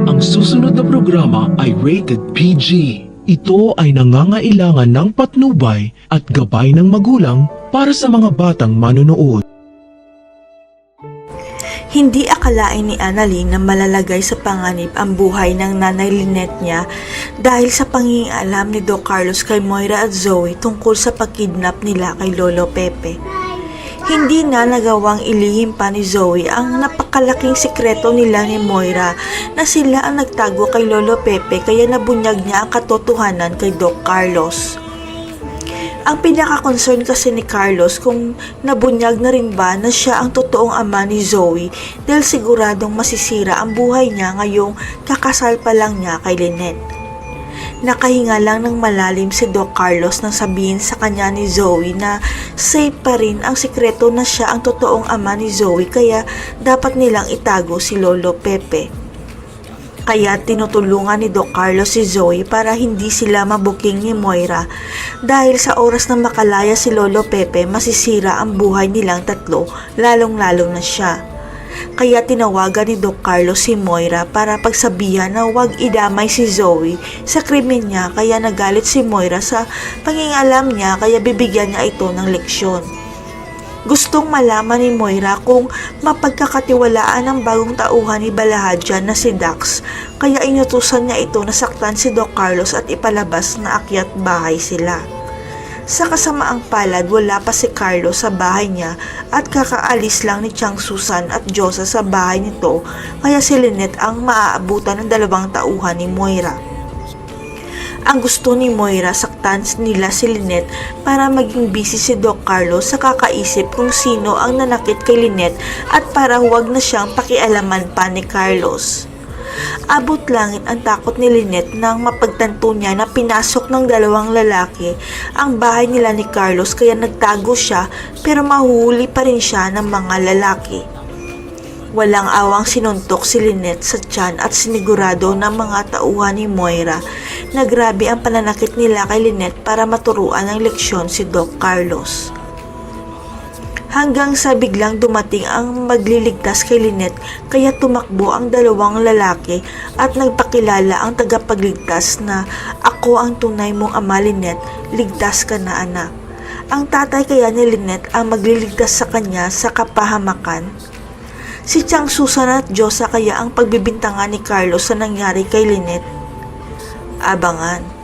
Ang susunod na programa ay rated PG. Ito ay nangangailangan ng patnubay at gabay ng magulang para sa mga batang manonood. Hindi akalain ni Annalyn na malalagay sa panganib ang buhay ng nanay Lynette niya dahil sa pangingialam ni Doc Carlos kay Moira at Zoe tungkol sa pagkidnap nila kay Lolo Pepe. Hindi na nagawang ilihim pa ni Zoe ang napakalaking sikreto nila ni Moira na sila ang nagtago kay Lolo Pepe kaya nabunyag niya ang katotohanan kay Doc Carlos. Ang pinaka-concern kasi ni Carlos kung nabunyag na rin ba na siya ang totoong ama ni Zoe dahil siguradong masisira ang buhay niya ngayong kakasal pa lang niya kay Lynette. Nakahinga lang ng malalim si Doc Carlos nang sabihin sa kanya ni Zoe na safe pa rin ang sikreto na siya ang totoong ama ni Zoe kaya dapat nilang itago si Lolo Pepe. Kaya tinutulungan ni Doc Carlos si Zoe para hindi sila mabuking ni Moira dahil sa oras na makalaya si Lolo Pepe masisira ang buhay nilang tatlo lalong-lalo na siya. Kaya tinawagan ni Doc Carlos si Moira para pagsabihan na huwag idamay si Zoe sa krimen niya kaya nagalit si Moira sa pangingalam niya kaya bibigyan niya ito ng leksyon. Gustong malaman ni Moira kung mapagkakatiwalaan ang bagong tauhan ni Balahadjan na si Dax kaya inutusan niya ito na saktan si Doc Carlos at ipalabas na akyat bahay sila. Sa kasamaang palad wala pa si Carlos sa bahay niya at kakaalis lang ni Chang Susan at Josa sa bahay nito kaya si Lynette ang maaabutan ng dalawang tauhan ni Moira. Ang gusto ni Moira saktan nila si Lynette para maging busy si Doc Carlos sa kakaisip kung sino ang nanakit kay Lynette at para huwag na siyang pakialaman pa ni Carlos. Abot langit ang takot ni Lynette nang mapagtanto niya na pinasok ng dalawang lalaki ang bahay nila ni Carlos kaya nagtago siya pero mahuhuli pa rin siya ng mga lalaki. Walang awang sinuntok si Lynette sa tiyan at sinigurado ng mga tauhan ni Moira na grabe ang pananakit nila kay Lynette para maturuan ng leksyon si Doc Carlos. Hanggang sa biglang dumating ang magliligtas kay Lynette kaya tumakbo ang dalawang lalaki at nagpakilala ang tagapagligtas na ako ang tunay mong ama Lynette, ligtas ka na anak. Ang tatay kaya ni Lynette ang magliligtas sa kanya sa kapahamakan. Si Chang Susan at Josa kaya ang pagbibintangan ni Carlos sa nangyari kay Lynette. Abangan.